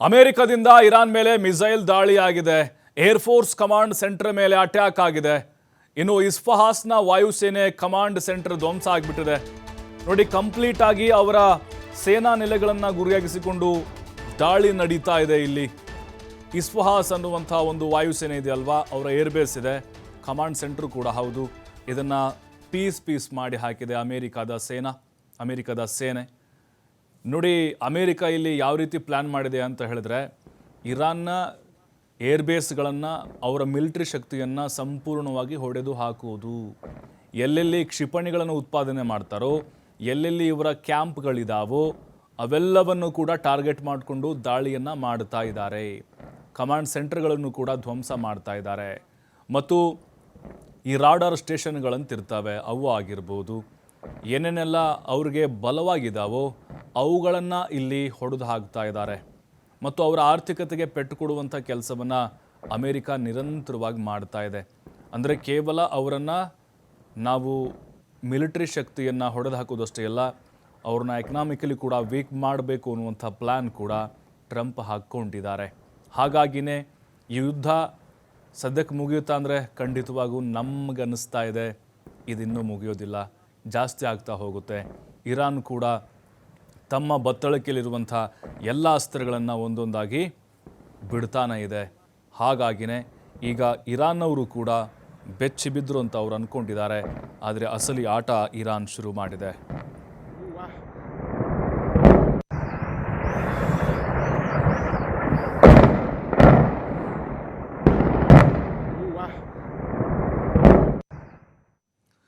ಅಮೆರಿಕದಿಂದ Iran ಮೇಲೆ missile ದಾಳಿ ಆಗಿದೆ. ಏರ್ ಫೋರ್ಸ್ ಕಮಾಂಡ್ ಸೆಂಟರ್ ಮೇಲೆ ಅಟ್ಯಾಕ್ ಆಗಿದೆ. ಇನ್ನು ಇಸ್ಫಹಾಸ್ನ ವಾಯುಸೇನೆ ಕಮಾಂಡ್ ಸೆಂಟರ್ ಧ್ವಂಸ ಆಗಿಬಿಟ್ಟಿದೆ. ನೋಡಿ, ಕಂಪ್ಲೀಟ್ ಆಗಿ ಅವರ ಸೇನಾ ನೆಲೆಗಳನ್ನು ಗುರಿಯಾಗಿಸಿಕೊಂಡು ದಾಳಿ ನಡೀತಾ ಇದೆ. ಇಲ್ಲಿ ಇಸ್ಫಹಾಸ್ ಅನ್ನುವಂಥ ಒಂದು ವಾಯುಸೇನೆ ಇದೆ ಅಲ್ವಾ, ಅವರ ಏರ್ಬೇಸ್ ಇದೆ, ಕಮಾಂಡ್ ಸೆಂಟರ್ ಕೂಡ ಹೌದು. ಇದನ್ನು ಪೀಸ್ ಮಾಡಿ ಹಾಕಿದೆ ಅಮೆರಿಕದ ಸೇನೆ. ನೋಡಿ, ಅಮೇರಿಕ ಇಲ್ಲಿ ಯಾವ ರೀತಿ ಪ್ಲ್ಯಾನ್ ಮಾಡಿದೆ ಅಂತ ಹೇಳಿದ್ರೆ, ಇರಾನ್ನ ಏರ್ಬೇಸ್ಗಳನ್ನು, ಅವರ ಮಿಲಿಟರಿ ಶಕ್ತಿಯನ್ನು ಸಂಪೂರ್ಣವಾಗಿ ಹೊಡೆದು ಹಾಕುವುದು. ಎಲ್ಲೆಲ್ಲಿ ಕ್ಷಿಪಣಿಗಳನ್ನು ಉತ್ಪಾದನೆ ಮಾಡ್ತಾರೋ, ಎಲ್ಲೆಲ್ಲಿ ಇವರ ಕ್ಯಾಂಪ್ಗಳಿದಾವೋ ಅವೆಲ್ಲವನ್ನು ಕೂಡ ಟಾರ್ಗೆಟ್ ಮಾಡಿಕೊಂಡು ದಾಳಿಯನ್ನು ಮಾಡ್ತಾ ಇದ್ದಾರೆ. ಕಮಾಂಡ್ ಸೆಂಟರ್ಗಳನ್ನು ಕೂಡ ಧ್ವಂಸ ಮಾಡ್ತಾ ಇದ್ದಾರೆ. ಮತ್ತು ಈ ರಾಡಾರ್ ಸ್ಟೇಷನ್ಗಳಂತಿರ್ತವೆ, ಅವು ಆಗಿರ್ಬೋದು, ಏನೇನೆಲ್ಲ ಅವ್ರಿಗೆ ಬಲವಾಗಿದ್ದಾವೋ ಅವುಗಳನ್ನು ಇಲ್ಲಿ ಹೊಡೆದು ಹಾಕ್ತಾ ಇದ್ದಾರೆ. ಮತ್ತು ಅವರ ಆರ್ಥಿಕತೆಗೆ ಪೆಟ್ಟು ಕೊಡುವಂಥ ಕೆಲಸವನ್ನು ಅಮೇರಿಕ ನಿರಂತರವಾಗಿ ಮಾಡ್ತಾ ಇದೆ. ಅಂದರೆ ಕೇವಲ ಅವರನ್ನು ನಾವು ಮಿಲಿಟರಿ ಶಕ್ತಿಯನ್ನು ಹೊಡೆದು ಹಾಕೋದಷ್ಟೇ ಅಲ್ಲ, ಅವ್ರನ್ನ ಎಕನಾಮಿಕಲಿ ಕೂಡ ವೀಕ್ ಮಾಡಬೇಕು ಅನ್ನುವಂಥ ಪ್ಲ್ಯಾನ್ ಕೂಡ ಟ್ರಂಪ್ ಹಾಕ್ಕೊಂಡಿದ್ದಾರೆ. ಹಾಗಾಗಿನೇ ಈ ಯುದ್ಧ ಸದ್ಯಕ್ಕೆ ಮುಗಿಯುತ್ತಾ ಅಂದರೆ ಖಂಡಿತವಾಗೂ ನಮಗನ್ನಿಸ್ತಾ ಇದೆ ಇದಿನ್ನೂ ಮುಗಿಯೋದಿಲ್ಲ, ಜಾಸ್ತಿ ಆಗ್ತಾ ಹೋಗುತ್ತೆ. ಇರಾನ್ ಕೂಡ ತಮ್ಮ ಬತ್ತಳಿಕೆಯಲ್ಲಿರುವಂಥ ಎಲ್ಲ ಅಸ್ತ್ರಗಳನ್ನು ಒಂದೊಂದಾಗಿ ಬಿಡ್ತಾನೆ ಇದೆ. ಹಾಗಾಗಿನೇ ಈಗ ಇರಾನ್ನವರು ಕೂಡ ಬೆಚ್ಚಿ ಬಿದ್ದರು ಅಂತ ಅವ್ರು ಅಂದ್ಕೊಂಡಿದ್ದಾರೆ. ಆದರೆ ಅಸಲಿ ಆಟ ಇರಾನ್ ಶುರು ಮಾಡಿದೆ.